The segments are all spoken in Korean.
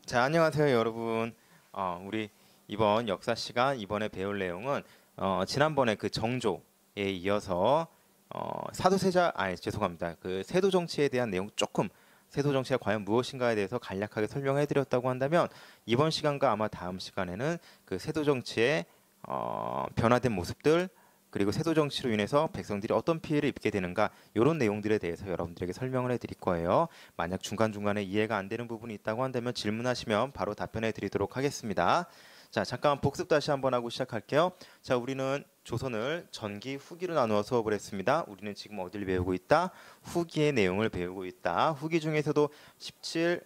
자, 안녕하세요, 여러분. 우리 이번 역사 시간 이번에 배울 내용은 지난번에 그 정조에 이어서 사도세자 아니 죄송합니다. 그 세도 정치에 대한 내용 조금 세도 정치가 과연 무엇인가에 대해서 간략하게 설명해 드렸다고 한다면 이번 시간과 아마 다음 시간에는 그 세도 정치의 변화된 모습들 그리고 세도 정치로 인해서 백성들이 어떤 피해를 입게 되는가 이런 내용들에 대해서 여러분들에게 설명을 해드릴 거예요. 만약 중간중간에 이해가 안 되는 부분이 있다고 한다면 질문하시면 바로 답변해 드리도록 하겠습니다. 자, 잠깐 복습 다시 한번 하고 시작할게요. 자, 우리는 조선을 전기, 후기로 나누어 수업을 했습니다. 우리는 지금 어디를 배우고 있다? 후기의 내용을 배우고 있다. 후기 중에서도 17,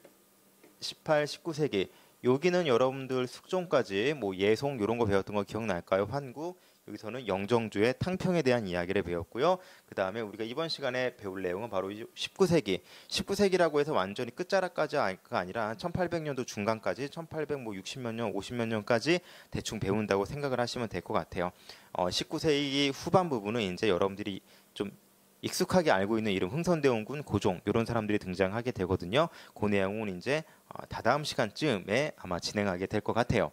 18, 19세기 여기는 여러분들 숙종까지 뭐 예송 이런 거 배웠던 거 기억날까요? 환구 여기서는 영정주의 탕평에 대한 이야기를 배웠고요. 그 다음에 우리가 이번 시간에 배울 내용은 바로 19세기. 19세기라고 해서 완전히 끝자락까지가 아니라 1800년도 중간까지 1860몇 년, 50몇 년까지 대충 배운다고 생각을 하시면 될 것 같아요. 19세기 후반 부분은 이제 여러분들이 좀 익숙하게 알고 있는 이름 흥선대원군 고종 이런 사람들이 등장하게 되거든요. 그 내용은 이제 다다음 시간쯤에 아마 진행하게 될 것 같아요.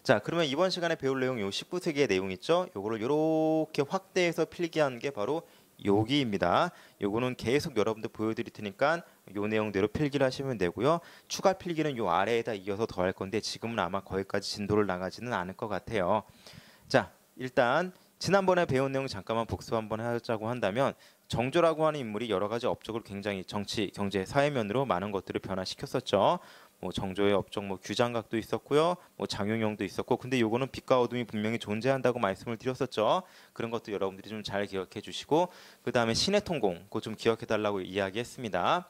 자, 그러면 이번 시간에 배울 내용 요 19세기의 내용 있죠? 요거를 이렇게 확대해서 필기한 게 바로 여기입니다. 요거는 계속 여러분들 보여드릴 테니까 요 내용대로 필기를 하시면 되고요. 추가 필기는 요 아래에다 이어서 더 할 건데 지금은 아마 거기까지 진도를 나가지는 않을 것 같아요. 자, 일단 지난번에 배운 내용 잠깐만 복습 한번 하자고 한다면 정조라고 하는 인물이 여러 가지 업적을 굉장히 정치, 경제, 사회면으로 많은 것들을 변화시켰었죠. 뭐 정조의 업적, 뭐 규장각도 있었고요, 뭐 장용영도 있었고, 근데 요거는 빛과 어둠이 분명히 존재한다고 말씀을 드렸었죠. 그런 것도 여러분들이 좀 잘 기억해 주시고, 그 다음에 신해통공, 그거 좀 기억해 달라고 이야기했습니다.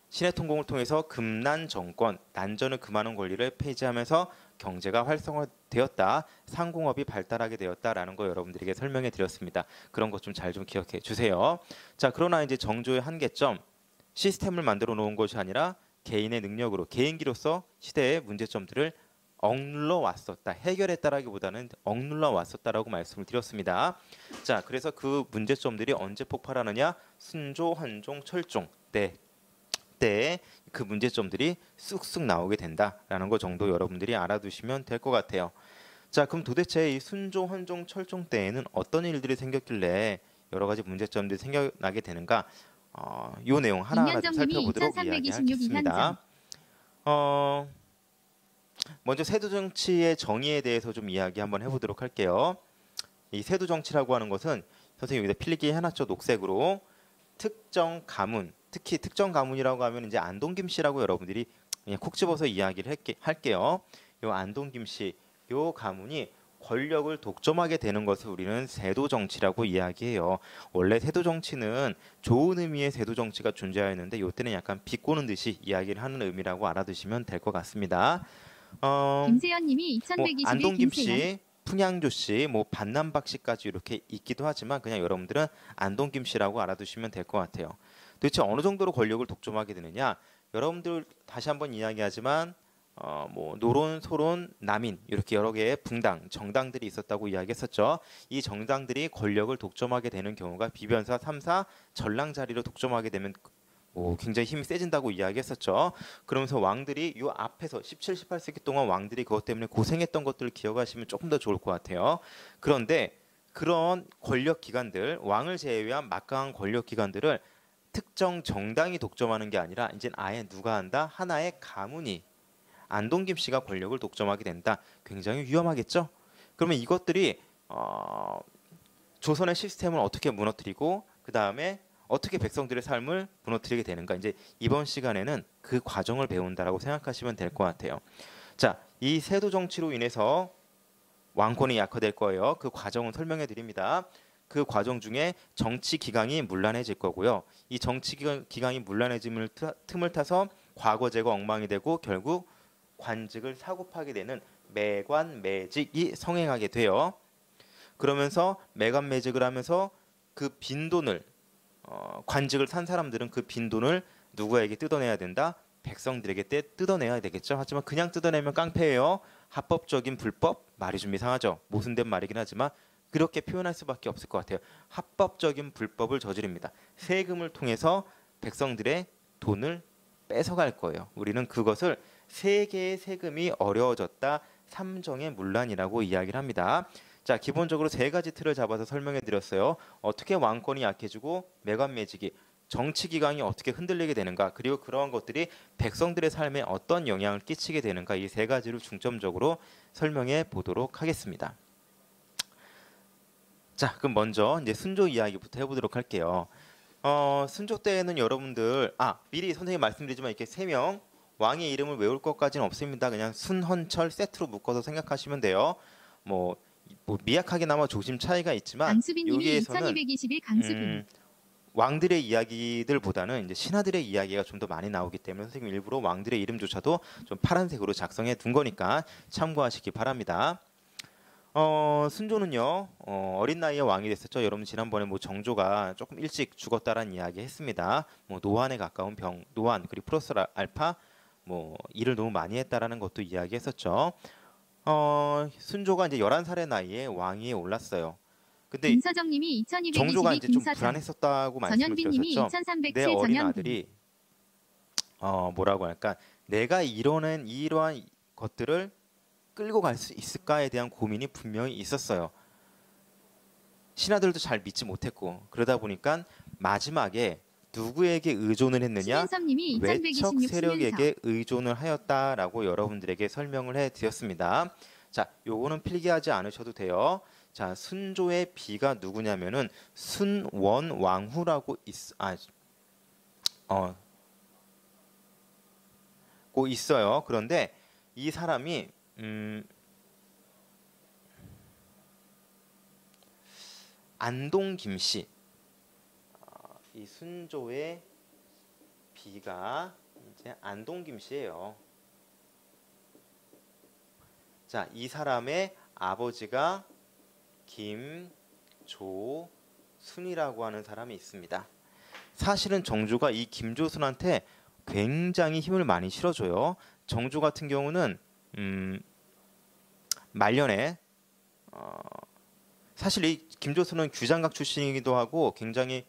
신해통공을 통해서 금난 정권, 난전을 금하는 권리를 폐지하면서 경제가 활성화되었다, 상공업이 발달하게 되었다라는 거 여러분들에게 설명해 드렸습니다. 그런 것 좀 잘 좀 기억해 주세요. 자, 그러나 이제 정조의 한계점, 시스템을 만들어 놓은 것이 아니라 개인의 능력으로 개인기로서 시대의 문제점들을 억눌러 왔었다. 해결했다라기보다는 억눌러 왔었다라고 말씀을 드렸습니다. 자, 그래서 그 문제점들이 언제 폭발하느냐? 순조, 환종, 철종 때에 그 문제점들이 쑥쑥 나오게 된다라는 거 정도 여러분들이 알아두시면 될 것 같아요. 자, 그럼 도대체 이 순조, 환종, 철종 때에는 어떤 일들이 생겼길래 여러 가지 문제점들이 생겨나게 되는가? 요 내용 하나하나 좀 임현정님이 살펴보도록 2326 이현정. 이야기하겠습니다. 어, 먼저 세도 정치의 정의에 대해서 좀 이야기 한번 해보도록 할게요. 이 세도 정치라고 하는 것은 선생님 여기다 필기 해놨죠, 녹색으로. 특정 가문, 특히 특정 가문이라고 하면 이제 안동김 씨라고 여러분들이 그냥 콕 집어서 이야기를 할게요. 요 안동김 씨, 요 가문이 권력을 독점하게 되는 것을 우리는 세도 정치라고 이야기해요. 원래 세도 정치는 좋은 의미의 세도 정치가 존재하였는데 요때는 약간 비꼬는 듯이 이야기를 하는 의미라고 알아두시면 될 것 같습니다. 어, 김세연님이 뭐 2121 안동김 김세연. 씨, 풍양조 씨, 뭐 반남박 씨까지 이렇게 있기도 하지만 그냥 여러분들은 안동김 씨라고 알아두시면 될 것 같아요. 도대체 어느 정도로 권력을 독점하게 되느냐? 여러분들 다시 한번 이야기하지만 뭐 노론, 소론, 남인 이렇게 여러 개의 붕당, 정당들이 있었다고 이야기했었죠. 이 정당들이 권력을 독점하게 되는 경우가 비변사 3사 전랑 자리로 독점하게 되면 굉장히 힘이 세진다고 이야기했었죠. 그러면서 왕들이 이 앞에서 17, 18세기 동안 왕들이 그것 때문에 고생했던 것들을 기억하시면 조금 더 좋을 것 같아요. 그런데 그런 권력 기관들, 왕을 제외한 막강한 권력 기관들을 특정 정당이 독점하는 게 아니라 이제 아예 누가 한다? 하나의 가문이 안동김 씨가 권력을 독점하게 된다. 굉장히 위험하겠죠? 그러면 이것들이 조선의 시스템을 어떻게 무너뜨리고 그 다음에 어떻게 백성들의 삶을 무너뜨리게 되는가 이제 이번 시간에는 그 과정을 배운다라고 생각하시면 될 것 같아요. 자, 이 세도 정치로 인해서 왕권이 약화될 거예요. 그 과정을 설명해 드립니다. 그 과정 중에 정치 기강이 문란해질 거고요. 이 정치 기강이 문란해짐을 틈을 타서 과거제가 엉망이 되고 결국 관직을 사고파게 되는 매관매직이 성행하게 돼요. 그러면서 매관매직을 하면서 그 빈돈을 관직을 산 사람들은 그 빈돈을 누구에게 뜯어내야 된다? 백성들에게 뜯어내야 되겠죠. 하지만 그냥 뜯어내면 깡패예요. 합법적인 불법 말이 좀 이상하죠. 모순된 말이긴 하지만 그렇게 표현할 수밖에 없을 것 같아요. 합법적인 불법을 저지릅니다. 세금을 통해서 백성들의 돈을 뺏어갈 거예요. 우리는 그것을 세계의 세금이 어려워졌다. 삼정의 문란이라고 이야기를 합니다. 자, 기본적으로 세 가지 틀을 잡아서 설명해 드렸어요. 어떻게 왕권이 약해지고 매관매직이 정치 기강이 어떻게 흔들리게 되는가, 그리고 그러한 것들이 백성들의 삶에 어떤 영향을 끼치게 되는가, 이 세 가지를 중점적으로 설명해 보도록 하겠습니다. 자, 그럼 먼저 이제 순조 이야기부터 해보도록 할게요. 순조 때에는 여러분들 미리 선생님 말씀드리지만 이렇게 세 명 왕의 이름을 외울 것까지는 없습니다. 그냥 순헌철 세트로 묶어서 생각하시면 돼요. 뭐 미약하게나마 조심 차이가 있지만 강수빈님이 여기에서는 2221 강수빈. 왕들의 이야기들보다는 이제 신하들의 이야기가 좀 더 많이 나오기 때문에 선생님 일부러 왕들의 이름조차도 좀 파란색으로 작성해 둔 거니까 참고하시기 바랍니다. 순조는요 어린 나이에 왕이 됐었죠. 여러분 지난번에 뭐 정조가 조금 일찍 죽었다라는 이야기 했습니다. 뭐 노안에 가까운 병, 노안 그리고 플러스 알파 뭐 일을 너무 많이 했다라는 것도 이야기했었죠. 순조가 이제 11살의 나이에 왕위에 올랐어요. 근데 김서정님이 정조가 2222 이제 좀 김서정. 불안했었다고 말씀을 전현빈님이 드렸었죠. 2307 내 어린 전현빈. 아들이 뭐라고 할까? 내가 이뤄낸 이러한 것들을 끌고 갈 수 있을까에 대한 고민이 분명히 있었어요. 신하들도 잘 믿지 못했고 그러다 보니까 마지막에 누구에게 의존을 했느냐? 신현섭님이 외척 2126 세력에게 의존을 하였다라고 여러분들에게 설명을 해드렸습니다. 자, 요거는 필기하지 않으셔도 돼요. 자, 순조의 비가 누구냐면은 순원왕후라고 고 있어요. 그런데 이 사람이 안동 김씨, 이 순조의 비가 이제 안동 김씨예요. 자, 이 사람의 아버지가 김조순이라고 하는 사람이 있습니다. 사실은 정조가 이 김조순한테 굉장히 힘을 많이 실어줘요. 정조 같은 경우는 말년에 사실 이 김조순은 규장각 출신이기도 하고 굉장히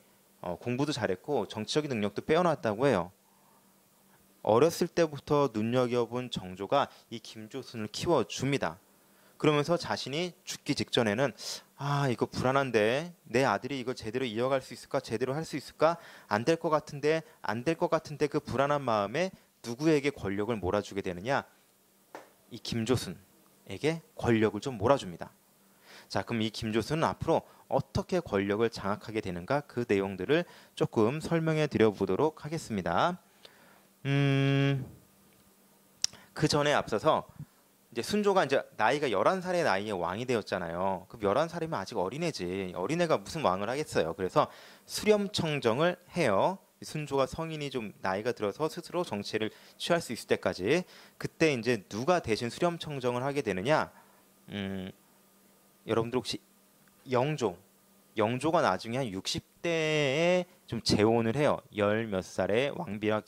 공부도 잘했고 정치적인 능력도 빼어났다고 해요. 어렸을 때부터 눈여겨본 정조가 이 김조순을 키워줍니다. 그러면서 자신이 죽기 직전에는 이거 불안한데 내 아들이 이걸 제대로 이어갈 수 있을까? 제대로 할 수 있을까? 안 될 것 같은데 그 불안한 마음에 누구에게 권력을 몰아주게 되느냐? 이 김조순에게 권력을 좀 몰아줍니다. 자, 그럼 이 김조순은 앞으로 어떻게 권력을 장악하게 되는가? 그 내용들을 조금 설명해 드려 보도록 하겠습니다. 그 전에 앞서서 이제 순조가 이제 나이가 11살의 나이에 왕이 되었잖아요. 그럼 11살이면 아직 어린애지. 어린애가 무슨 왕을 하겠어요. 그래서 수렴청정을 해요. 순조가 성인이 좀 나이가 들어서 스스로 정치를 취할 수 있을 때까지. 그때 이제 누가 대신 수렴청정을 하게 되느냐? 여러분들 혹시 영조가 나중에 한 60대에 좀 재혼을 해요. 열 몇 살에 왕비랑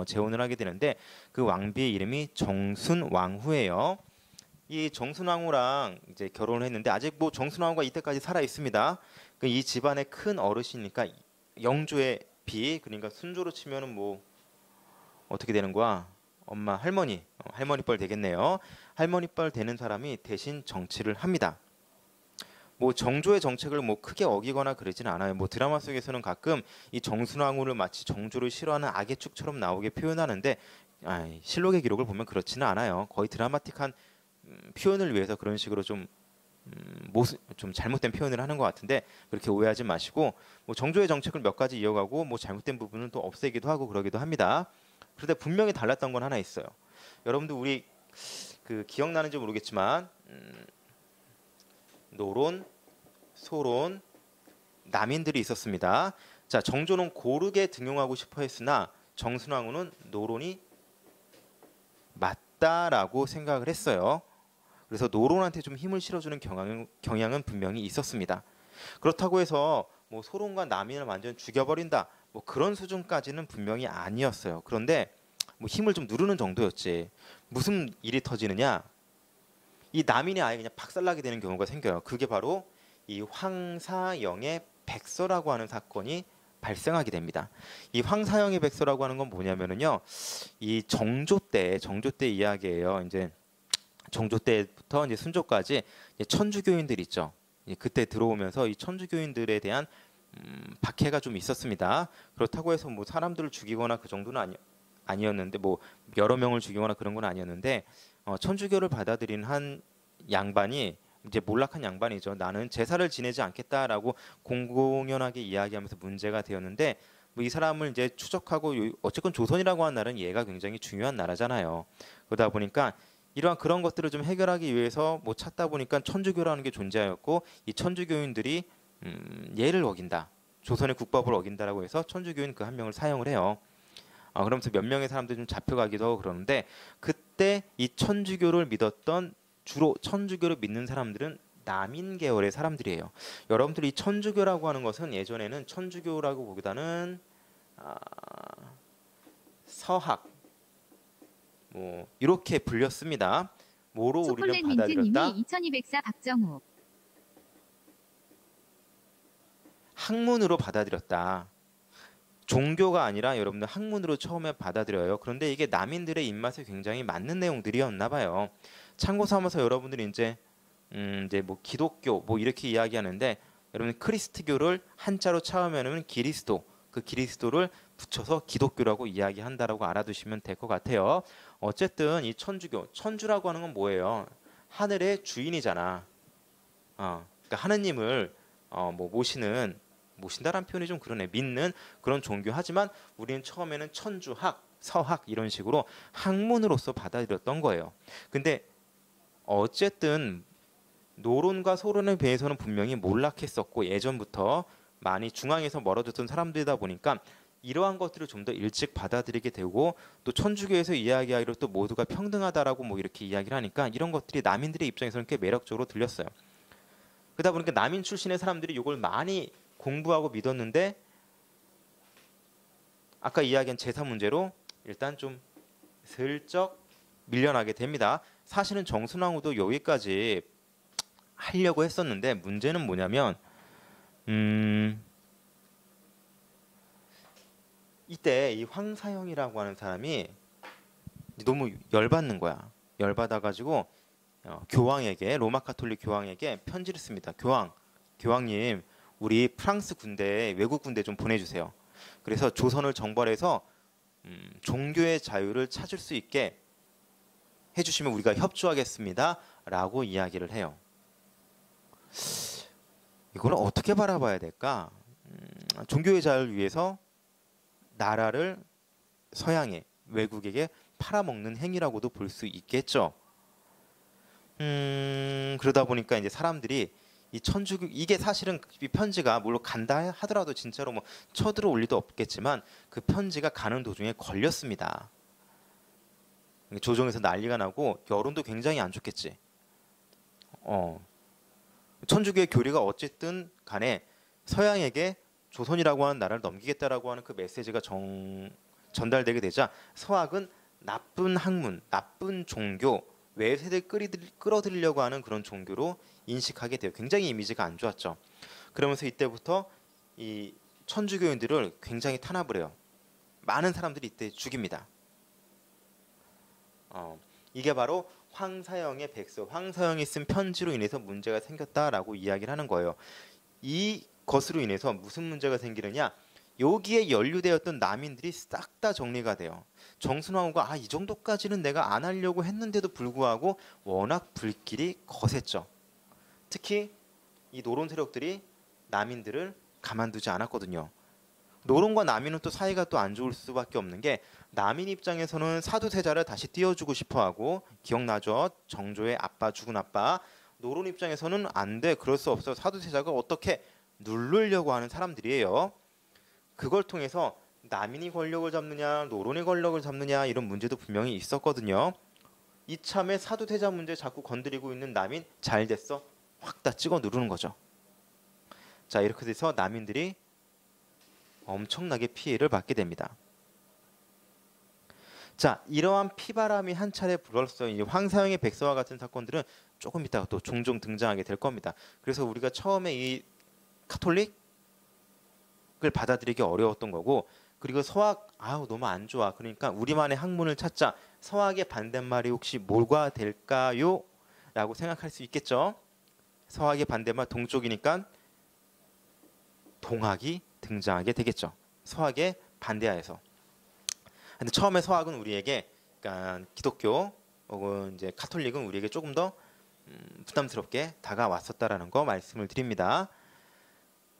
재혼을 하게 되는데 그 왕비의 이름이 정순왕후예요. 이 정순왕후랑 이제 결혼을 했는데 아직 뭐 정순왕후가 이때까지 살아 있습니다. 이 집안의 큰 어르신이니까 영조의 비, 그러니까 순조로 치면은 뭐 어떻게 되는 거야? 엄마, 할머니뻘 되겠네요. 할머니뻘 되는 사람이 대신 정치를 합니다. 뭐 정조의 정책을 뭐 크게 어기거나 그러지는 않아요. 뭐 드라마 속에서는 가끔 이 정순왕후를 마치 정조를 싫어하는 악의 축처럼 나오게 표현하는데 실록의 기록을 보면 그렇지는 않아요. 거의 드라마틱한 표현을 위해서 그런 식으로 좀 잘못된 표현을 하는 것 같은데 그렇게 오해하지 마시고 뭐 정조의 정책을 몇 가지 이어가고 뭐 잘못된 부분은 또 없애기도 하고 그러기도 합니다. 그런데 분명히 달랐던 건 하나 있어요. 여러분들 우리 그 기억나는지 모르겠지만 노론, 소론, 남인들이 있었습니다. 자, 정조는 고르게 등용하고 싶어 했으나 정순왕후는 노론이 맞다라고 생각을 했어요. 그래서 노론한테 좀 힘을 실어주는 경향은 분명히 있었습니다. 그렇다고 해서 뭐 소론과 남인을 완전 죽여버린다 뭐 그런 수준까지는 분명히 아니었어요. 그런데 뭐 힘을 좀 누르는 정도였지. 무슨 일이 터지느냐? 이 남인이 아예 그냥 박살나게 되는 경우가 생겨요. 그게 바로 이 황사영의 백서라고 하는 사건이 발생하게 됩니다. 이 황사형의 백서라고 하는 건 뭐냐면은요, 이 정조 때 이야기예요. 이제 정조 때부터 이제 순조까지 이제 천주교인들 있죠. 그때 들어오면서 이 천주교인들에 대한 박해가 좀 있었습니다. 그렇다고 해서 뭐 사람들을 죽이거나 그 정도는 아니었는데, 뭐 여러 명을 죽이거나 그런 건 아니었는데, 천주교를 받아들인 한 양반이, 이제 몰락한 양반이죠. 나는 제사를 지내지 않겠다라고 공공연하게 이야기하면서 문제가 되었는데, 뭐 이 사람을 이제 추적하고, 어쨌건 조선이라고 하는 나라는 얘가 굉장히 중요한 나라잖아요. 그러다 보니까 이러한 그런 것들을 좀 해결하기 위해서 뭐 찾다 보니까 천주교라는 게 존재하였고, 이 천주교인들이 예를 어긴다, 조선의 국법을 어긴다라고 해서 천주교인 그 한 명을 사형을 해요. 그러면서 몇 명의 사람들이 좀 잡혀가기도 하고 그러는데, 그때 이 천주교를 믿었던, 주로 천주교를 믿는 사람들은 남인 계열의 사람들이에요. 여러분들이 천주교라고 하는 것은 예전에는 천주교라고 보기보다는 서학, 뭐 이렇게 불렸습니다. 뭐로 우리는 초콜릿 받아들였다? 민트님이 2204 박정우. 학문으로 받아들였다. 종교가 아니라 여러분들 학문으로 처음에 받아들여요. 그런데 이게 남인들의 입맛에 굉장히 맞는 내용들이었나 봐요. 참고 삼아서 여러분들이 이제 뭐 기독교 뭐 이렇게 이야기하는데, 여러분 크리스트교를 한자로 차으면은 기리스도, 그 기리스도를 붙여서 기독교라고 이야기한다라고 알아두시면 될 것 같아요. 어쨌든 이 천주교, 천주라고 하는 건 뭐예요? 하늘의 주인이잖아. 그러니까 하느님을 뭐 모신다라는 표현이 좀 그러네. 믿는 그런 종교. 하지만 우리는 처음에는 천주학, 서학 이런 식으로 학문으로서 받아들였던 거예요. 근데 어쨌든 노론과 소론에 비해서는 분명히 몰락했었고, 예전부터 많이 중앙에서 멀어졌던 사람들이다 보니까 이러한 것들을 좀 더 일찍 받아들이게 되고, 또 천주교에서 이야기하기로 또 모두가 평등하다라고 뭐 이렇게 이야기를 하니까 이런 것들이 남인들의 입장에서는 꽤 매력적으로 들렸어요. 그러다 보니까 남인 출신의 사람들이 이걸 많이 공부하고 믿었는데, 아까 이야기한 제사 문제로 일단 좀 슬쩍 밀려나게 됩니다. 사실은 정순왕후도 여기까지 하려고 했었는데, 문제는 뭐냐면 이때 이 황사형이라고 하는 사람이 너무 열받는 거야. 열받아가지고 교황에게, 로마 카톨릭 교황에게 편지를 씁니다. 교황님, 우리 프랑스 군대, 외국 군대 좀 보내주세요. 그래서 조선을 정벌해서 종교의 자유를 찾을 수 있게 해주시면 우리가 협조하겠습니다라고 이야기를 해요. 이걸 어떻게 바라봐야 될까? 종교의 자유를 위해서 나라를 서양에, 외국에게 팔아먹는 행위라고도 볼 수 있겠죠. 그러다 보니까 이제 사람들이 이 천주교, 이게 사실은 이 편지가 물론 간다 하더라도 진짜로 뭐 쳐들어 올 리도 없겠지만, 그 편지가 가는 도중에 걸렸습니다. 조정에서 난리가 나고 여론도 굉장히 안 좋겠지. 천주교의 교리가 어쨌든 간에 서양에게 조선이라고 하는 나라를 넘기겠다라고 하는 그 메시지가 전달되게 되자, 서학은 나쁜 학문, 나쁜 종교, 외세를 끌어들이려고 하는 그런 종교로 인식하게 돼요. 굉장히 이미지가 안 좋았죠. 그러면서 이때부터 이 천주교인들을 굉장히 탄압을 해요. 많은 사람들이 이때 죽입니다. 이게 바로 황사형의 백서, 황사형이 쓴 편지로 인해서 문제가 생겼다라고 이야기를 하는 거예요. 이 것으로 인해서 무슨 문제가 생기느냐? 여기에 연루되었던 남인들이 싹 다 정리가 돼요. 정순왕후가 이 정도까지는 내가 안 하려고 했는데도 불구하고 워낙 불길이 거셌죠. 특히 이 노론 세력들이 남인들을 가만두지 않았거든요. 노론과 남인은 또 사이가 또 안 좋을 수밖에 없는 게, 남인 입장에서는 사두세자를 다시 띄워주고 싶어하고, 기억나죠? 정조의 아빠, 죽은 아빠. 노론 입장에서는 안 돼, 그럴 수 없어, 사두세자가 어떻게 누르려고 하는 사람들이에요. 그걸 통해서 남인이 권력을 잡느냐, 노론이 권력을 잡느냐, 이런 문제도 분명히 있었거든요. 이참에 사두세자 문제 자꾸 건드리고 있는 남인, 잘 됐어, 확 다 찍어 누르는 거죠. 자, 이렇게 돼서 남인들이 엄청나게 피해를 받게 됩니다. 자, 이러한 피바람이 한 차례 불었어요. 이 황사형의 백서와 같은 사건들은 조금 이따가 또 종종 등장하게 될 겁니다. 그래서 우리가 처음에 이 카톨릭 받아들이기 어려웠던 거고, 그리고 서학 아우 너무 안 좋아. 그러니까 우리만의 학문을 찾자. 서학의 반대말이 혹시 뭐가 될까요? 라고 생각할 수 있겠죠. 서학의 반대말 동쪽이니까 동학이 등장하게 되겠죠. 서학의 반대하에서. 근데 처음에 서학은 우리에게, 그러니까 기독교 혹은 이제 카톨릭은 우리에게 조금 더 부담스럽게 다가왔었다라는 거 말씀을 드립니다.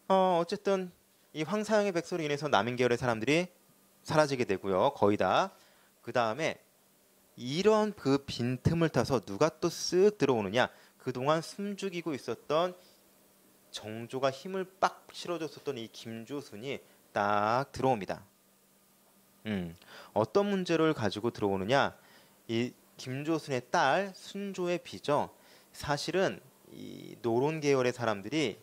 어쨌든 이 황사영의 백서로 인해서 남인 계열의 사람들이 사라지게 되고요. 거의 다. 그 다음에 이런 그 빈틈을 타서 누가 또 쓱 들어오느냐. 그동안 숨죽이고 있었던 정조가 힘을 빡 실어줬었던 이 김조순이 딱 들어옵니다. 어떤 문제를 가지고 들어오느냐. 이 김조순의 딸 순조의 비죠. 사실은 이 노론 계열의 사람들이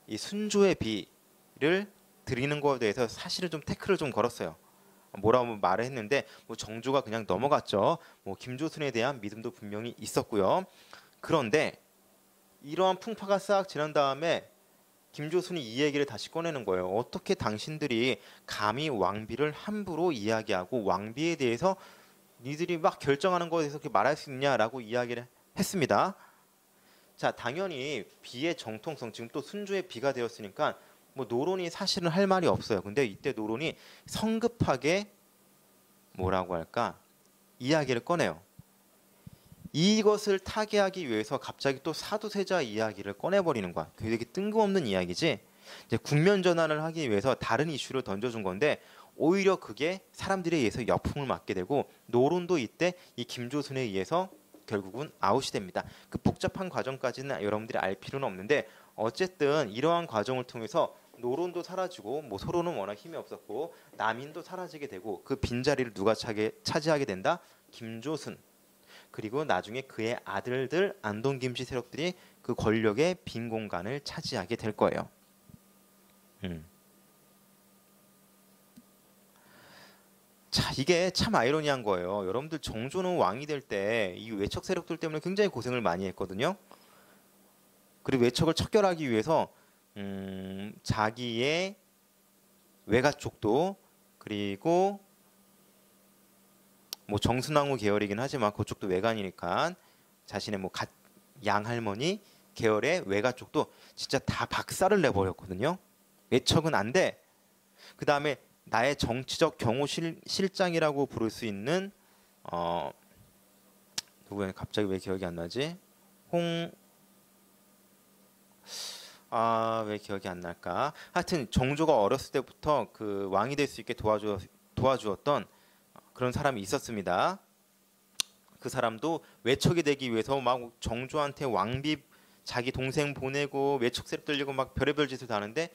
이 순조의 비를 드리는 거에 대해서 사실은 좀 태클을 좀 걸었어요. 뭐라고 말을 했는데 뭐 정조가 그냥 넘어갔죠. 뭐 김조순에 대한 믿음도 분명히 있었고요. 그런데 이러한 풍파가 싹 지난 다음에 김조순이 이 얘기를 다시 꺼내는 거예요. 어떻게 당신들이 감히 왕비를 함부로 이야기하고 왕비에 대해서 니들이 막 결정하는 거에 대해서 그렇게 말할 수 있냐라고 이야기를 했습니다. 자, 당연히 비의 정통성, 지금 또 순조의 비가 되었으니까 뭐 노론이 사실은 할 말이 없어요. 근데 이때 노론이 성급하게 뭐라고 할까? 이야기를 꺼내요. 이것을 타개하기 위해서 갑자기 또 사두세자 이야기를 꺼내버리는 거야. 되게 뜬금없는 이야기지. 이제 국면 전환을 하기 위해서 다른 이슈를 던져준 건데 오히려 그게 사람들에 의해서 역풍을 맞게 되고 노론도 이때 이 김조순에 의해서 결국은 아웃이 됩니다. 그 복잡한 과정까지는 여러분들이 알 필요는 없는데 어쨌든 이러한 과정을 통해서 노론도 사라지고 뭐 서로는 워낙 힘이 없었고 남인도 사라지게 되고 그 빈자리를 누가 차지하게 된다? 김조순. 그리고 나중에 그의 아들들 안동 김씨 세력들이 그 권력의 빈 공간을 차지하게 될 거예요. 자, 이게 참 아이러니한 거예요. 여러분들 정조는 왕이 될 때 이 외척 세력들 때문에 굉장히 고생을 많이 했거든요. 그리고 외척을 척결하기 위해서 자기의 외가 쪽도 그리고 뭐 정순왕후 계열이긴 하지만 그쪽도 외관이니까 자신의 뭐 양할머니 계열의 외가 쪽도 진짜 다 박살을 내버렸거든요. 외척은 안 돼. 그 다음에 나의 정치적 경호 실장이라고 부를 수 있는 누구야? 갑자기 왜 기억이 안 나지? 왜 기억이 안 날까? 하여튼 정조가 어렸을 때부터 그 왕이 될 수 있게 도와주었던 그런 사람이 있었습니다. 그 사람도 외척이 되기 위해서 막 정조한테 왕비 자기 동생 보내고 외척 세력 들리고 막 별의별 짓을 다 하는데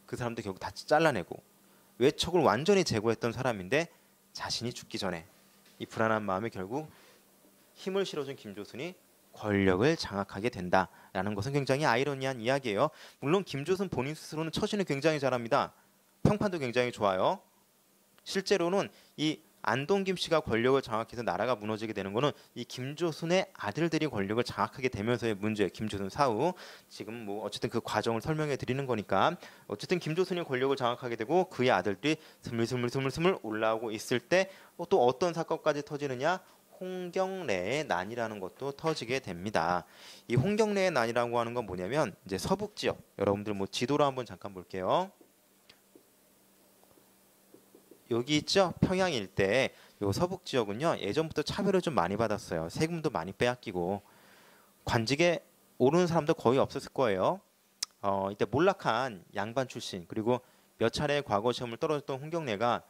그 사람도 결국 다 잘라내고 외척을 완전히 제거했던 사람인데 자신이 죽기 전에 이 불안한 마음에 결국 힘을 실어준 김조순이 권력을 장악하게 된다라는 것은 굉장히 아이러니한 이야기예요. 물론 김조순 본인 스스로는 처신을 굉장히 잘합니다. 평판도 굉장히 좋아요. 실제로는 이 안동 김씨가 권력을 장악해서 나라가 무너지게 되는 거는 이 김조순의 아들들이 권력을 장악하게 되면서의 문제예요. 김조순 사후. 지금 뭐 어쨌든 그 과정을 설명해 드리는 거니까 어쨌든 김조순이 권력을 장악하게 되고 그의 아들들이 스물스물 올라오고 있을 때 또 어떤 사건까지 터지느냐? 홍경래의 난이라는 것도 터지게 됩니다. 이 홍경래의 난이라고 하는 건 뭐냐면 이제 서북 지역. 여러분들 뭐 지도로 한번 잠깐 볼게요. 여기 있죠? 평양 일대 요 서북 지역은요. 예전부터 차별을 좀 많이 받았어요. 세금도 많이 빼앗기고 관직에 오르는 사람도 거의 없었을 거예요. 이때 몰락한 양반 출신 그리고 몇 차례 과거 시험을 떨어졌던 홍경래가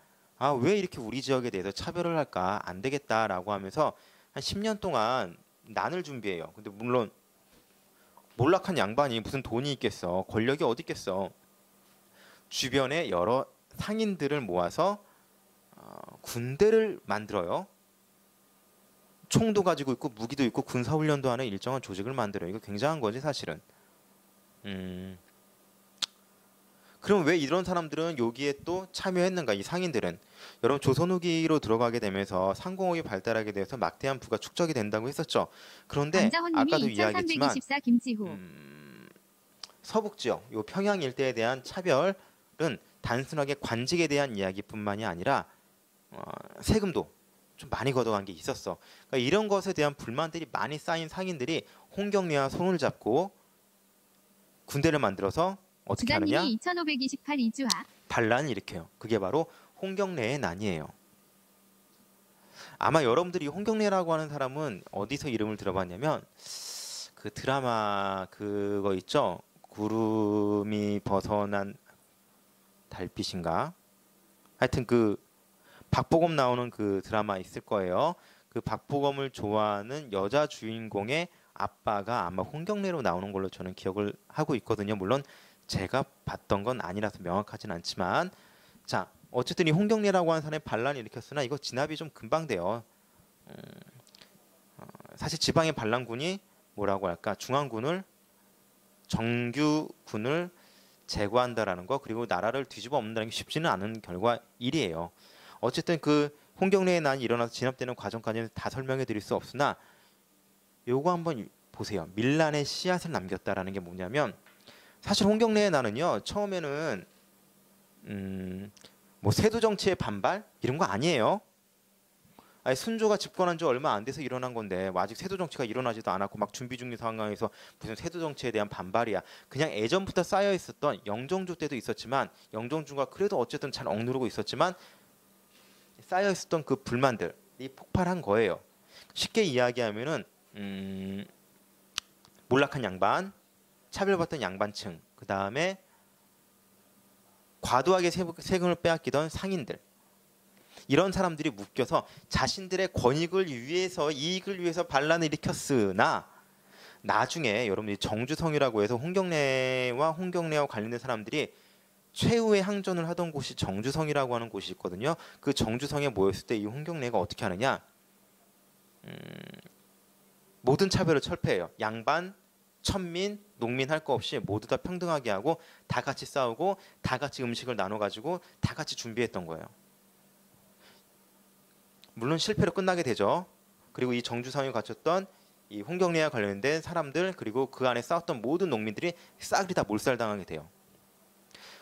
왜 이렇게 우리 지역에 대해서 차별을 할까? 안 되겠다라고 하면서 한 10년 동안 난을 준비해요. 근데 물론 몰락한 양반이 무슨 돈이 있겠어. 권력이 어디 있겠어. 주변에 여러 상인들을 모아서 군대를 만들어요. 총도 가지고 있고 무기도 있고 군사훈련도 하는 일정한 조직을 만들어요. 이거 굉장한 거지 사실은. 그럼 왜 이런 사람들은 여기에 또 참여했는가? 이 상인들은 여러분 조선 후기로 들어가게 되면서 상공업이 발달하게 되어서 막대한 부가 축적이 된다고 했었죠. 그런데 아까도 이야기했지만 김치호. 서북 지역, 요 평양 일대에 대한 차별 단순하게 관직에 대한 이야기뿐만이 아니라 세금도 좀 많이 걷어간 게 있었어. 그러니까 이런 것에 대한 불만들이 많이 쌓인 상인들이 홍경래와 손을 잡고 군대를 만들어서 어떻게 하느냐? 주간님이 2528 이주하. 반란을 일으켜요. 그게 바로 홍경래의 난이에요. 아마 여러분들이 홍경래라고 하는 사람은 어디서 이름을 들어봤냐면 그 드라마 그거 있죠? 구름이 벗어난 달빛인가? 하여튼 그 박보검 나오는 그 드라마 있을 거예요. 그 박보검을 좋아하는 여자 주인공의 아빠가 아마 홍경래로 나오는 걸로 저는 기억을 하고 있거든요. 물론 제가 봤던 건 아니라서 명확하진 않지만, 자 어쨌든 이 홍경래라고 하는 사람이 반란을 일으켰으나 이거 진압이 좀 금방 돼요. 사실 지방의 반란군이 뭐라고 할까, 중앙군을, 정규군을 제거한다라는 거, 그리고 나라를 뒤집어 엎는다는 게 쉽지는 않은 결과 일이에요. 어쨌든 그 홍경래의 난이 일어나서 진압되는 과정까지는 다 설명해 드릴 수 없으나 요거 한번 보세요. 밀란의 씨앗을 남겼다라는 게 뭐냐면, 사실 홍경래의 난은요 처음에는 뭐 세도 정치의 반발 이런 거 아니에요. 아니, 순조가 집권한 지 얼마 안 돼서 일어난 건데 아직 세도 정치가 일어나지도 않았고 막 준비 중인 상황에서 무슨 세도 정치에 대한 반발이야. 그냥 예전부터 쌓여 있었던, 영종조 때도 있었지만 영종주가 그래도 어쨌든 잘 억누르고 있었지만 쌓여 있었던 그 불만들이 폭발한 거예요. 쉽게 이야기하면은 몰락한 양반, 차별받던 양반층, 그 다음에 과도하게 세금을 빼앗기던 상인들, 이런 사람들이 묶여서 자신들의 권익을 위해서, 이익을 위해서 반란을 일으켰으나 나중에 여러분들이 정주성이라고 해서 홍경래와 관련된 사람들이 최후의 항전을 하던 곳이 정주성이라고 하는 곳이 있거든요. 그 정주성에 모였을 때 이 홍경래가 어떻게 하느냐, 모든 차별을 철폐해요. 양반, 천민, 농민 할 거 없이 모두 다 평등하게 하고 다 같이 싸우고 다 같이 음식을 나눠 가지고 다 같이 준비했던 거예요. 물론 실패로 끝나게 되죠. 그리고 이 정주성이 갖췄던 이 홍경래와 관련된 사람들, 그리고 그 안에 싸웠던 모든 농민들이 싸그리 다 몰살당하게 돼요.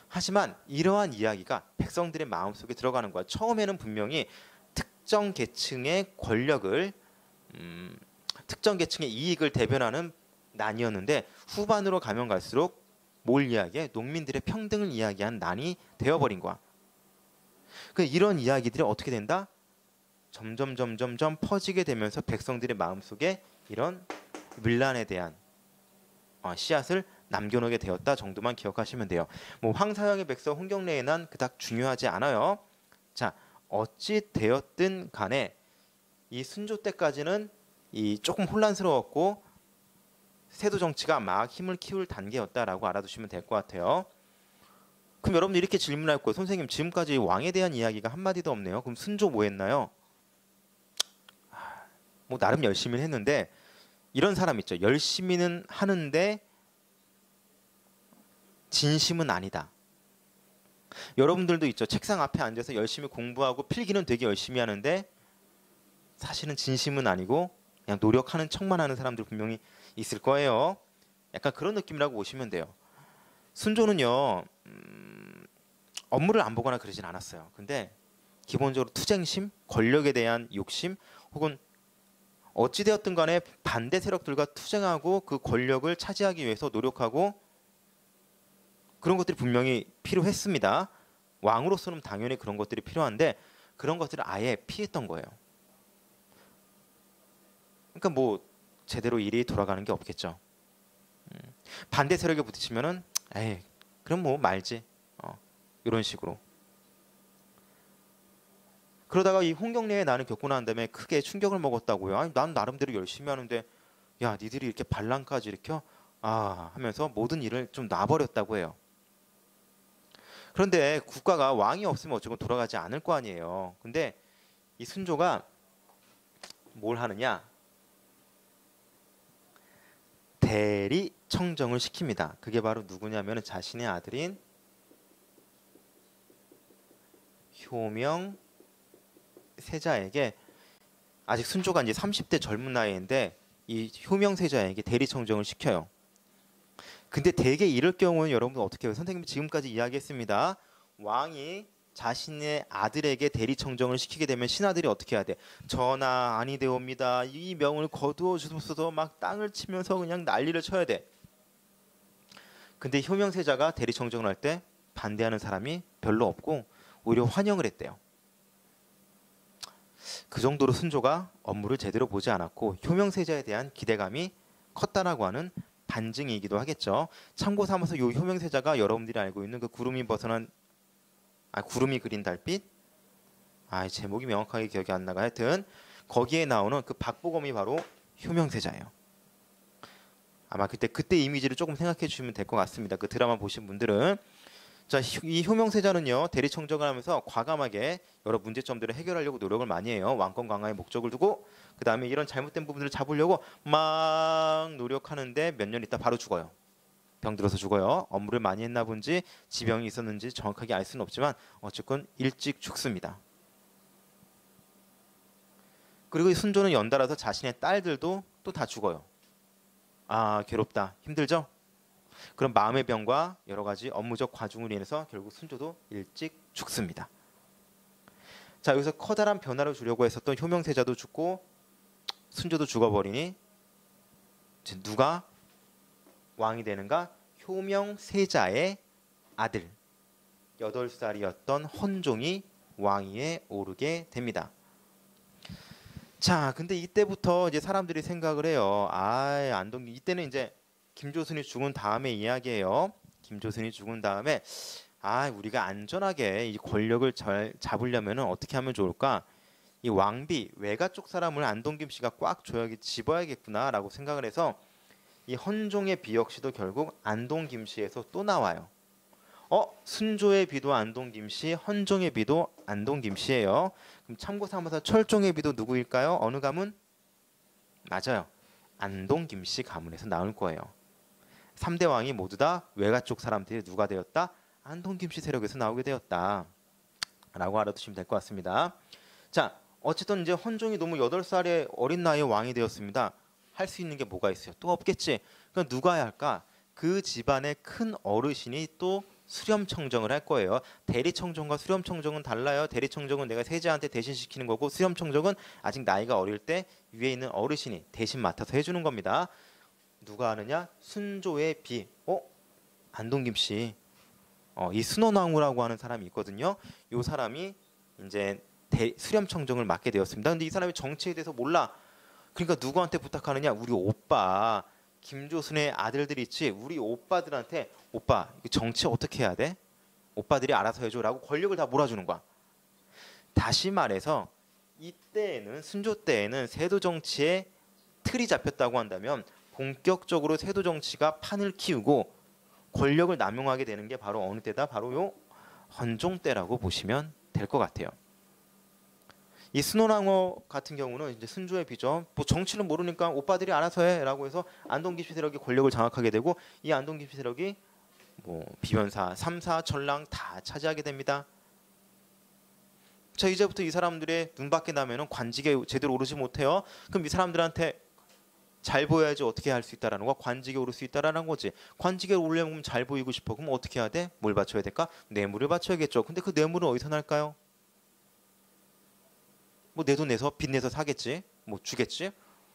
하지만 이러한 이야기가 백성들의 마음속에 들어가는 거야. 처음에는 분명히 특정 계층의 권력을, 특정 계층의 이익을 대변하는 난이었는데 후반으로 가면 갈수록 뭘 이야기해? 농민들의 평등을 이야기한 난이 되어버린 거야. 그 이런 이야기들이 어떻게 된다? 점점 퍼지게 되면서 백성들의 마음속에 이런 밀란에 대한 씨앗을 남겨놓게 되었다 정도만 기억하시면 돼요. 뭐 황사형의 백성, 홍경래의 난 그닥 중요하지 않아요. 자, 어찌 되었든 간에 이 순조 때까지는 이 조금 혼란스러웠고 세도 정치가 막 힘을 키울 단계였다라고 알아두시면 될 것 같아요. 그럼 여러분들 이렇게 질문할 거예요. 선생님, 지금까지 왕에 대한 이야기가 한마디도 없네요. 그럼 순조 뭐 했나요? 뭐 나름 열심히 했는데, 이런 사람 있죠. 열심히는 하는데 진심은 아니다. 여러분들도 있죠. 책상 앞에 앉아서 열심히 공부하고 필기는 되게 열심히 하는데 사실은 진심은 아니고 그냥 노력하는 척만 하는 사람들 분명히 있을 거예요. 약간 그런 느낌이라고 보시면 돼요. 순조는요 업무를 안 보거나 그러진 않았어요. 근데 기본적으로 투쟁심, 권력에 대한 욕심, 혹은 어찌되었든 간에 반대 세력들과 투쟁하고 그 권력을 차지하기 위해서 노력하고 그런 것들이 분명히 필요했습니다. 왕으로서는 당연히 그런 것들이 필요한데 그런 것들을 아예 피했던 거예요. 그러니까 뭐 제대로 일이 돌아가는 게 없겠죠. 반대 세력에 부딪히면은 에이 그럼 뭐 말지, 이런 식으로. 그러다가 이 홍경래의 난을 겪고 난 다음에 크게 충격을 먹었다고요. 아니, 난 나름대로 열심히 하는데 야 니들이 이렇게 반란까지 일으켜? 하면서 모든 일을 좀 놔버렸다고 해요. 그런데 국가가 왕이 없으면 어쩌고 돌아가지 않을 거 아니에요. 근데 이 순조가 뭘 하느냐? 대리 청정을 시킵니다. 그게 바로 누구냐면 자신의 아들인 효명 세자에게, 아직 순조가 이제 30대 젊은 나이인데 이 효명 세자에게 대리 청정을 시켜요. 근데 대개 이럴 경우는 여러분 어떻게 해요? 선생님이 지금까지 이야기했습니다. 왕이 자신의 아들에게 대리청정을 시키게 되면 신하들이 어떻게 해야 돼? 전하 아니되옵니다. 이 명을 거두어 주소서 막 땅을 치면서 그냥 난리를 쳐야 돼. 근데 효명세자가 대리청정을 할 때 반대하는 사람이 별로 없고 오히려 환영을 했대요. 그 정도로 순조가 업무를 제대로 보지 않았고 효명세자에 대한 기대감이 컸다라고 하는 반증이기도 하겠죠. 참고 삼아서 요 효명세자가 여러분들이 알고 있는 그 구름이 그린 달빛, 제목이 명확하게 기억이 안 나가. 하여튼 거기에 나오는 그 박보검이 바로 효명세자예요. 아마 그때 이미지를 조금 생각해 주시면 될 것 같습니다. 그 드라마 보신 분들은. 자, 이 효명세자는요 대리청정을 하면서 과감하게 여러 문제점들을 해결하려고 노력을 많이 해요. 왕권 강화의 목적을 두고 그 다음에 이런 잘못된 부분들을 잡으려고 막 노력하는데 몇 년 있다 바로 죽어요. 병들어서 죽어요. 업무를 많이 했나 본지 지병이 있었는지 정확하게 알 수는 없지만 어쨌건 일찍 죽습니다. 그리고 순조는 연달아서 자신의 딸들도 또 다 죽어요. 괴롭다. 힘들죠? 그런 마음의 병과 여러 가지 업무적 과중으로 인해서 결국 순조도 일찍 죽습니다. 자, 여기서 커다란 변화를 주려고 했었던 효명세자도 죽고 순조도 죽어버리니 누가 왕이 되는가? 효명세자의 아들 8살이었던 헌종이 왕위에 오르게 됩니다. 자, 근데 이때부터 이제 사람들이 생각을 해요. 이때는 이제 김조순이 죽은 다음에 이야기예요. 김조순이 죽은 다음에 우리가 안전하게 이 권력을 잘 잡으려면 어떻게 하면 좋을까? 이 왕비 외가 쪽 사람을 안동김 씨가 꽉 집어야겠구나라고 생각을 해서 이 헌종의 비 역시도 결국 안동김 씨에서 또 나와요. 순조의 비도 안동김 씨, 헌종의 비도 안동김 씨예요. 그럼 참고 삼아서 철종의 비도 누구일까요? 어느 가문? 맞아요. 안동김 씨 가문에서 나올 거예요. 3대 왕이 모두 다 외가 쪽 사람들이 누가 되었다? 안동김 씨 세력에서 나오게 되었다. 라고 알아두시면 될 것 같습니다. 자, 어쨌든 이제 헌종이 너무 8살의 어린 나이에 왕이 되었습니다. 할 수 있는 게 뭐가 있어요? 또 없겠지. 그럼 누가 해야 할까? 그 집안의 큰 어르신이 또 수렴청정을 할 거예요. 대리청정과 수렴청정은 달라요. 대리청정은 내가 세자한테 대신 시키는 거고 수렴청정은 아직 나이가 어릴 때 위에 있는 어르신이 대신 맡아서 해주는 겁니다. 누가 하느냐? 순조의 비. 안동김 씨. 이 순원왕후라고 하는 사람이 있거든요. 이 사람이 이제 수렴청정을 맡게 되었습니다. 근데 이 사람이 정치에 대해서 몰라. 그러니까 누구한테 부탁하느냐? 우리 오빠 김조순의 아들들이 있지. 우리 오빠들한테 오빠 정치 어떻게 해야 돼? 오빠들이 알아서 해줘라고 권력을 다 몰아주는 거야. 다시 말해서 이때에는 순조 때에는 세도 정치에 틀이 잡혔다고 한다면 본격적으로 세도 정치가 판을 키우고 권력을 남용하게 되는 게 바로 어느 때다? 바로 요 헌종 때라고 보시면 될 것 같아요. 이 순원왕후 같은 경우는 이제 순조의 비죠. 뭐 정치를 모르니까 오빠들이 알아서 해라고 해서 안동김 씨 세력이 권력을 장악하게 되고 이 안동김 씨 세력이 뭐 비변사, 삼사, 전랑 다 차지하게 됩니다. 자, 이제부터 이 사람들의 눈밖에 나면은 관직에 제대로 오르지 못해요. 그럼 이 사람들한테 잘 보여야지 어떻게 할 수 있다라는 거, 관직에 오를 수 있다라는 거지. 관직에 오르려면 잘 보이고 싶어. 그럼 어떻게 해야 돼? 뭘 바쳐야 될까? 뇌물을 바쳐야겠죠. 근데 그 뇌물은 어디서 날까요? 뭐 내 돈 내서 빚 내서 사겠지. 뭐 주겠지.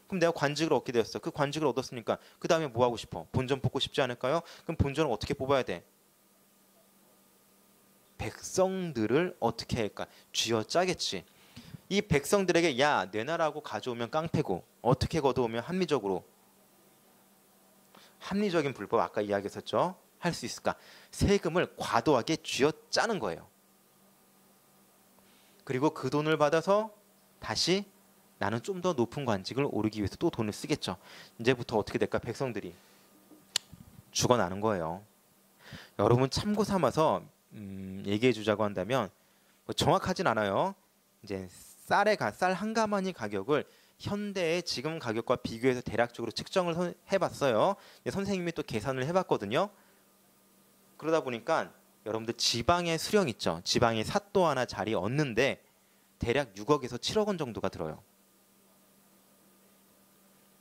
그럼 내가 관직을 얻게 되었어. 그 관직을 얻었으니까 그 다음에 뭐 하고 싶어? 본전 뽑고 싶지 않을까요? 그럼 본전을 어떻게 뽑아야 돼? 백성들을 어떻게 할까? 쥐어짜겠지. 이 백성들에게 야, 내놔라고 가져오면 깡패고 어떻게 걷어오면 합리적인 불법 아까 이야기했었죠. 할 수 있을까? 세금을 과도하게 쥐어짜는 거예요. 그리고 그 돈을 받아서 다시 나는 좀 더 높은 관직을 오르기 위해서 또 돈을 쓰겠죠. 이제부터 어떻게 될까? 백성들이 죽어나는 거예요. 여러분 참고 삼아서 얘기해 주자고 한다면 뭐 정확하진 않아요. 이제 쌀 한 가마니 가격을 현대의 지금 가격과 비교해서 대략적으로 측정을 해봤어요. 선생님이 또 계산을 해봤거든요. 그러다 보니까 여러분들 지방의 수령 있죠. 지방의 사또 하나 자리 얻는데 대략 6억에서 7억 원 정도가 들어요.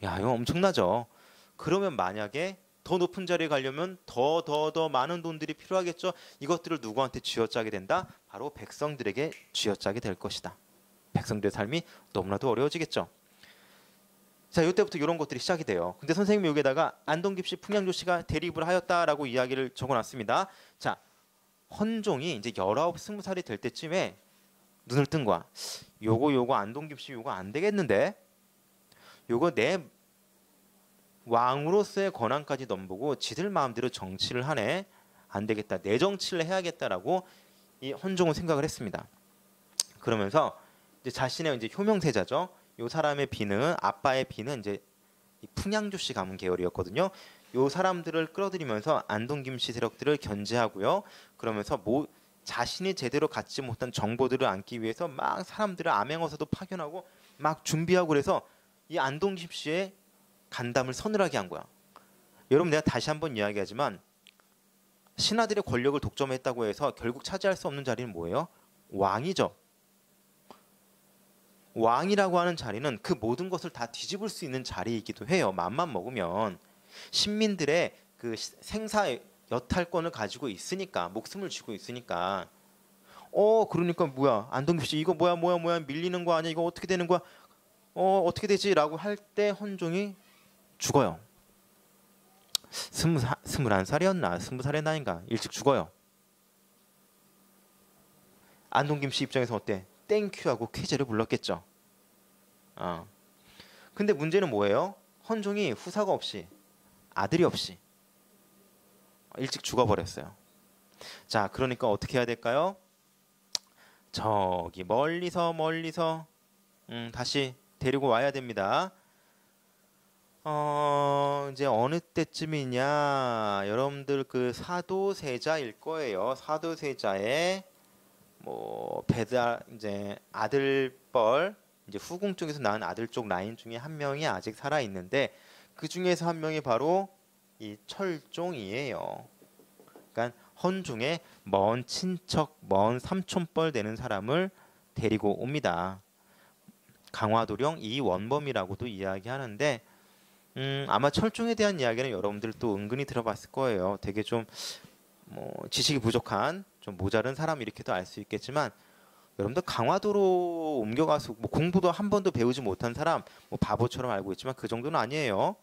야, 이거 엄청나죠. 그러면 만약에 더 높은 자리에 가려면 더 많은 돈들이 필요하겠죠. 이것들을 누구한테 쥐어짜게 된다? 바로 백성들에게 쥐어짜게 될 것이다. 백성들의 삶이 너무나도 어려워지겠죠. 자, 이때부터 이런 것들이 시작이 돼요. 근데 선생님이 여기에다가 안동깁씨, 풍양조씨가 대립을 하였다라고 이야기를 적어놨습니다. 자, 헌종이 이제 19, 20살이 될 때쯤에 눈을 뜬 거야. 요거 안동깁씨 요거 안 되겠는데? 요거 내 왕으로서의 권한까지 넘보고 지들 마음대로 정치를 하네. 안 되겠다. 내 정치를 해야겠다라고 이 헌종은 생각을 했습니다. 그러면서 이제 자신의 이제 효명세자죠. 요 사람의 비는 아빠의 비는 이제 풍양조씨 가문 계열이었거든요. 요 사람들을 끌어들이면서 안동김씨 세력들을 견제하고요. 그러면서 자신이 제대로 갖지 못한 정보들을 얻기 위해서 막 사람들을 암행어사도 파견하고 막 준비하고 그래서 이 안동김씨의 간담을 서늘하게 한 거야. 여러분 내가 다시 한번 이야기하지만 신하들의 권력을 독점했다고 해서 결국 차지할 수 없는 자리는 뭐예요? 왕이죠. 왕이라고 하는 자리는 그 모든 것을 다 뒤집을 수 있는 자리이기도 해요. 맘만 먹으면 신민들의 그 생사 여탈권을 가지고 있으니까 목숨을 쥐고 있으니까 그러니까 뭐야 안동규씨 이거 뭐야 밀리는 거 아니야 이거 어떻게 되는 거야 어떻게 되지라고 할 때 헌종이 죽어요. 21살이었나 20살의 나이인가 일찍 죽어요. 안동김씨 입장에서 어때? 땡큐하고 쾌재를 불렀겠죠. 근데 문제는 뭐예요? 헌종이 후사가 없이 아들이 없이 일찍 죽어버렸어요. 자, 그러니까 어떻게 해야 될까요? 저기 멀리서 다시 데리고 와야 됩니다. 이제 어느 때쯤이냐? 여러분들 그 사도세자일 거예요. 사도세자의 배달 이제 아들뻘 이제 후궁 쪽에서 낳은 아들 쪽 라인 중에 한 명이 아직 살아 있는데 그 중에서 한 명이 바로 이 철종이에요. 그러니까 헌종의 먼 친척, 먼 삼촌뻘 되는 사람을 데리고 옵니다. 강화도령 이원범이라고도 이야기하는데 아마 철종에 대한 이야기는 여러분들 또 은근히 들어봤을 거예요. 되게 좀 지식이 부족한 좀 모자른 사람 이렇게도 알 수 있겠지만 여러분들 강화도로 옮겨가서 공부도 한 번도 배우지 못한 사람 바보처럼 알고 있지만 그 정도는 아니에요.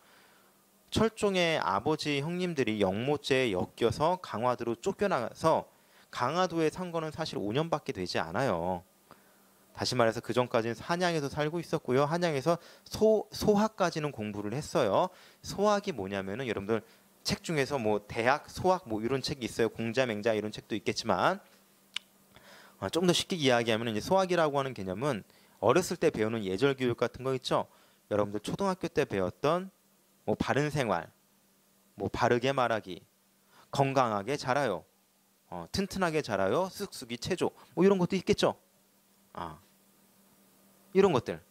철종의 아버지 형님들이 영모죄에 엮여서 강화도로 쫓겨나서 강화도에 산 거는 사실 5년밖에 되지 않아요. 다시 말해서 그 전까지는 한양에서 살고 있었고요. 한양에서 소학까지는 공부를 했어요. 소학이 뭐냐면은 여러분들 책 중에서 대학 소학 이런 책이 있어요. 공자맹자 이런 책도 있겠지만 좀 더 쉽게 이야기하면 이제 소학이라고 하는 개념은 어렸을 때 배우는 예절 교육 같은 거 있죠. 여러분들 초등학교 때 배웠던 바른 생활, 바르게 말하기, 건강하게 자라요, 튼튼하게 자라요, 쑥쑥이 체조, 이런 것도 있겠죠. 이런 것들,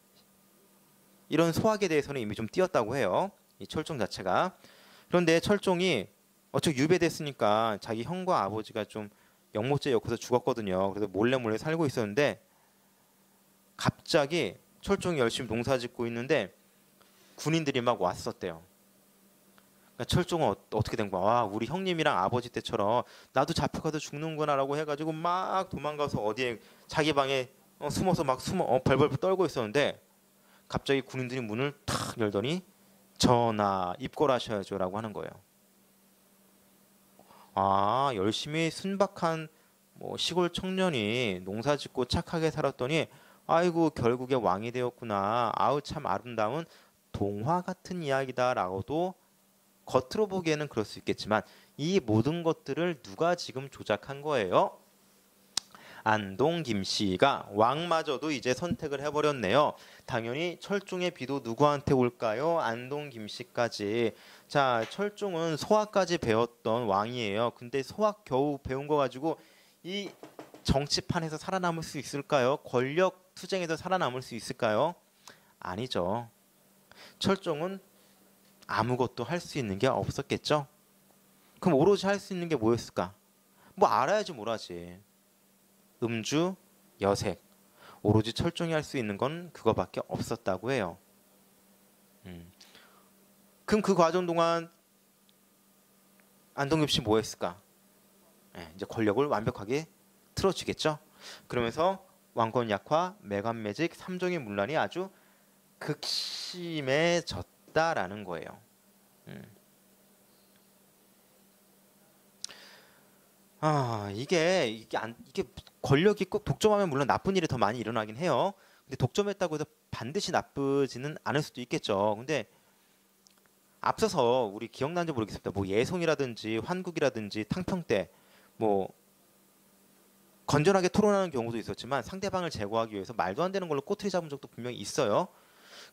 이런 소학에 대해서는 이미 좀 띄었다고 해요. 이 철종 자체가. 그런데 철종이 어차피 유배됐으니까 자기 형과 아버지가 좀 영모죄에 엮여서 죽었거든요. 그래서 몰래 살고 있었는데 갑자기 철종이 열심히 농사짓고 있는데 군인들이 막 왔었대요. 그러니까 철종은 어떻게 된 거야? 와, 우리 형님이랑 아버지 때처럼 나도 잡혀가도 죽는구나라고 해가지고 막 도망가서 어디에 자기 방에 숨어서 막 벌벌 떨고 있었는데 갑자기 군인들이 문을 탁 열더니 전하 입궐하셔야죠라고 하는 거예요. 열심히 순박한 시골 청년이 농사짓고 착하게 살았더니 아이고 결국에 왕이 되었구나. 아우 참 아름다운 동화 같은 이야기다라고도 겉으로 보기에는 그럴 수 있겠지만 이 모든 것들을 누가 지금 조작한 거예요? 안동 김씨가 왕마저도 이제 선택을 해버렸네요. 당연히 철종의 비도 누구한테 올까요? 안동 김씨까지. 자, 철종은 소학까지 배웠던 왕이에요. 근데 소학 겨우 배운 거 가지고 이 정치판에서 살아남을 수 있을까요? 권력 투쟁에서 살아남을 수 있을까요? 아니죠. 철종은 아무것도 할 수 있는 게 없었겠죠. 그럼 오로지 할 수 있는 게 뭐였을까? 알아야지 뭘 하지. 음주, 여색. 오로지 철종이 할 수 있는 건 그거밖에 없었다고 해요. 그럼 그 과정 동안 안동김 씨 뭐 했을까? 이제 권력을 완벽하게 틀어주겠죠. 그러면서 왕권 약화, 매관매직, 삼종의 문란이 아주 극심해졌다라는 거예요. 이게 권력이 꼭 독점하면 물론 나쁜 일이 더 많이 일어나긴 해요. 근데 독점했다고 해서 반드시 나쁘지는 않을 수도 있겠죠. 근데 앞서서 우리 기억나는지 모르겠습니다. 뭐 예송이라든지 환국이라든지 탕평 때 뭐 건전하게 토론하는 경우도 있었지만 상대방을 제거하기 위해서 말도 안 되는 걸로 꼬투리 잡은 적도 분명히 있어요.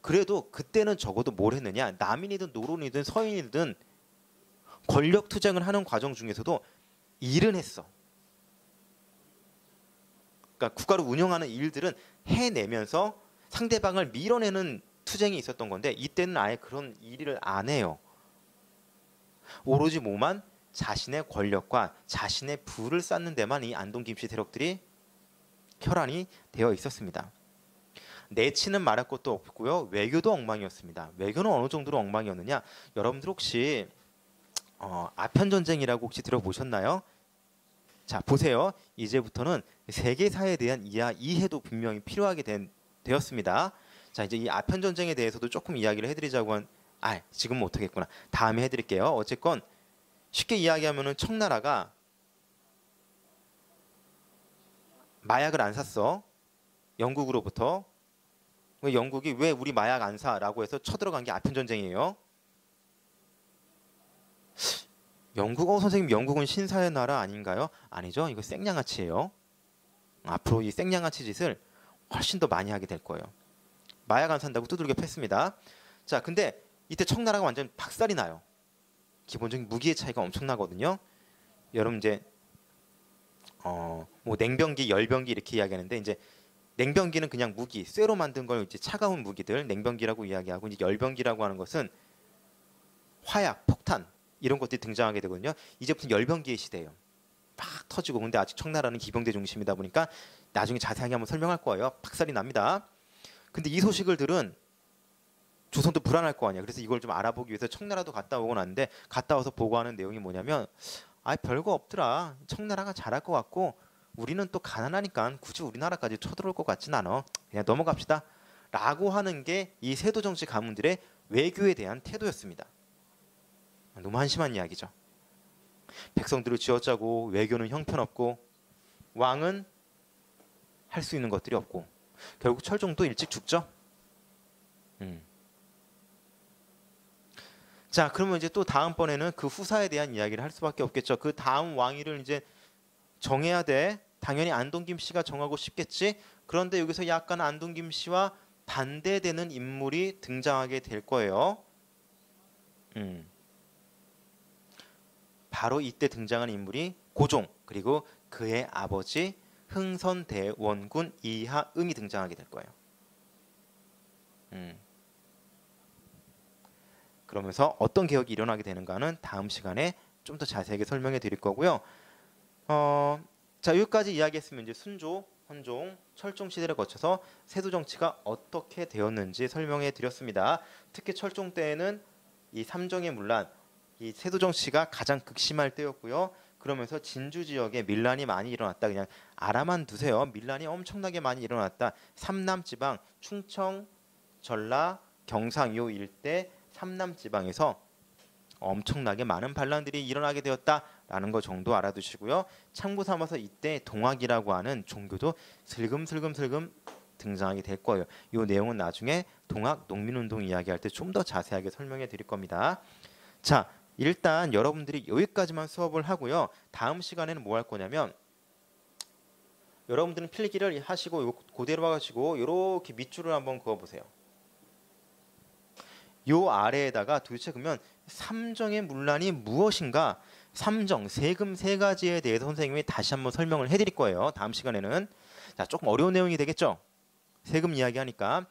그래도 그때는 적어도 뭘 했느냐? 남인이든 노론이든 서인이든 권력 투쟁을 하는 과정 중에서도 일은 했어. 그러니까 국가를 운영하는 일들은 해내면서 상대방을 밀어내는 투쟁이 있었던 건데 이때는 아예 그런 일을 안 해요. 오로지 뭐만 자신의 권력과 자신의 부를 쌓는 데만 이 안동 김씨 세력들이 혈안이 되어 있었습니다. 내치는 말할 것도 없고요. 외교도 엉망이었습니다. 외교는 어느 정도로 엉망이었느냐? 여러분들 혹시 아편 전쟁이라고 혹시 들어보셨나요? 자, 보세요. 이제부터는 세계사에 대한 이해도 분명히 필요하게 되었습니다. 자, 이제 이 아편 전쟁에 대해서도 조금 이야기를 해드리자고 지금은 못하겠구나. 다음에 해드릴게요. 어쨌건 쉽게 이야기하면은 청나라가 마약을 안 샀어. 영국으로부터. 영국이 왜 우리 마약 안 사라고 해서 쳐들어간 게 아편 전쟁이에요. 선생님, 영국은 신사의 나라 아닌가요? 아니죠. 이거 생양아치예요. 앞으로 이 생양아치 짓을 훨씬 더 많이 하게 될 거예요. 마약 안 산다고 두들겨 팼습니다. 자, 근데 이때 청나라가 완전 박살이 나요. 기본적인 무기의 차이가 엄청나거든요. 여러분 이제 뭐 냉병기, 열병기 이렇게 이야기하는데 이제 냉병기는 그냥 무기, 쇠로 만든 걸 이제 차가운 무기들 냉병기라고 이야기하고 이제 열병기라고 하는 것은 화약, 폭탄 이런 것들이 등장하게 되거든요. 이제부터 열병기의 시대예요. 막 터지고 근데 아직 청나라는 기병대 중심이다 보니까 나중에 자세하게 한번 설명할 거예요. 박살이 납니다. 근데 이 소식을 들은 조선도 불안할 거 아니야. 그래서 이걸 좀 알아보기 위해서 청나라도 갔다 오고 났는데 갔다 와서 보고하는 내용이 뭐냐면 별거 없더라. 청나라가 잘할 것 같고 우리는 또 가난하니까 굳이 우리나라까지 쳐들어올 것 같진 않아. 그냥 넘어갑시다. 라고 하는 게 이 세도 정치 가문들의 외교에 대한 태도였습니다. 너무 한심한 이야기죠. 백성들을 쥐어짜고 외교는 형편없고 왕은 할 수 있는 것들이 없고 결국 철종도 일찍 죽죠. 자, 그러면 이제 또 다음번에는 그 후사에 대한 이야기를 할 수밖에 없겠죠. 그 다음 왕위를 이제 정해야 돼. 당연히 안동김 씨가 정하고 싶겠지. 그런데 여기서 약간 안동김 씨와 반대되는 인물이 등장하게 될 거예요. 바로 이때 등장한 인물이 고종 그리고 그의 아버지 흥선대원군 이하응이 등장하게 될 거예요. 그러면서 어떤 개혁이 일어나게 되는가는 다음 시간에 좀 더 자세하게 설명해 드릴 거고요. 자, 여기까지 이야기했으면 이제 순조, 헌종, 철종 시대를 거쳐서 세도 정치가 어떻게 되었는지 설명해 드렸습니다. 특히 철종 때에는 이 삼정의 문란, 이 세도 정치가 가장 극심할 때였고요. 그러면서 진주 지역에 밀란이 많이 일어났다. 그냥 알아만 두세요. 밀란이 엄청나게 많이 일어났다. 삼남 지방, 충청, 전라, 경상 요 일대 삼남 지방에서 엄청나게 많은 반란들이 일어나게 되었다라는 거 정도 알아두시고요. 참고 삼아서 이때 동학이라고 하는 종교도 슬금슬금 등장하게 될 거예요. 이 내용은 나중에 동학 농민운동 이야기할 때 좀 더 자세하게 설명해 드릴 겁니다. 자, 일단 여러분들이 여기까지만 수업을 하고요. 다음 시간에는 뭐 할 거냐면 여러분들은 필기를 하시고 그대로 하시고 이렇게 밑줄을 한번 그어보세요. 요 아래에다가 도대체 그러면 삼정의 문란이 무엇인가? 삼정, 세금 세 가지에 대해서 선생님이 다시 한번 설명을 해드릴 거예요. 다음 시간에는. 자, 조금 어려운 내용이 되겠죠? 세금 이야기하니까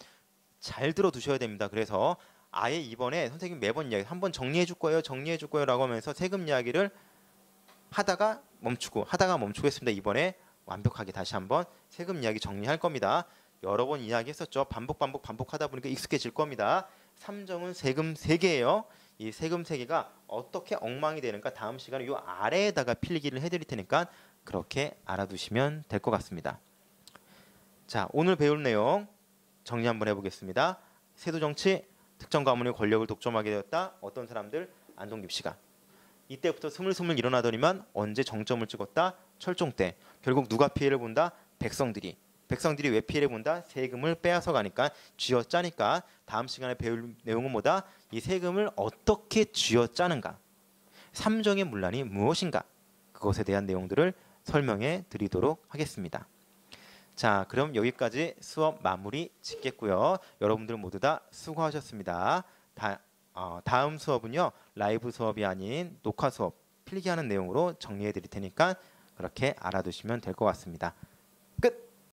잘 들어두셔야 됩니다. 그래서 아예 이번에 선생님 매번 이야기 한번 정리해 줄 거예요. 정리해 줄 거예요. 라고 하면서 세금 이야기를 하다가 멈추겠습니다. 이번에 완벽하게 다시 한번 세금 이야기 정리할 겁니다. 여러 번 이야기했었죠. 반복하다 보니까 익숙해질 겁니다. 삼정은 세금 3개예요. 이 세금 3개가 어떻게 엉망이 되는가 다음 시간에 요 아래에다가 필기를 해드릴 테니까 그렇게 알아두시면 될 것 같습니다. 자, 오늘 배울 내용 정리 한번 해보겠습니다. 세도정치 특정 가문의 권력을 독점하게 되었다. 어떤 사람들? 안동김 씨가. 이때부터 스물스물 일어나더니만 언제 정점을 찍었다? 철종 때. 결국 누가 피해를 본다? 백성들이. 백성들이 왜 피해를 본다? 세금을 빼앗아 가니까 쥐어짜니까 다음 시간에 배울 내용은 뭐다? 이 세금을 어떻게 쥐어짜는가? 삼정의 문란이 무엇인가? 그것에 대한 내용들을 설명해 드리도록 하겠습니다. 자, 그럼 여기까지 수업 마무리 짓겠고요. 여러분들 모두 다 수고하셨습니다. 다음 수업은요. 라이브 수업이 아닌 녹화 수업 필기하는 내용으로 정리해 드릴 테니까 그렇게 알아두시면 될 것 같습니다.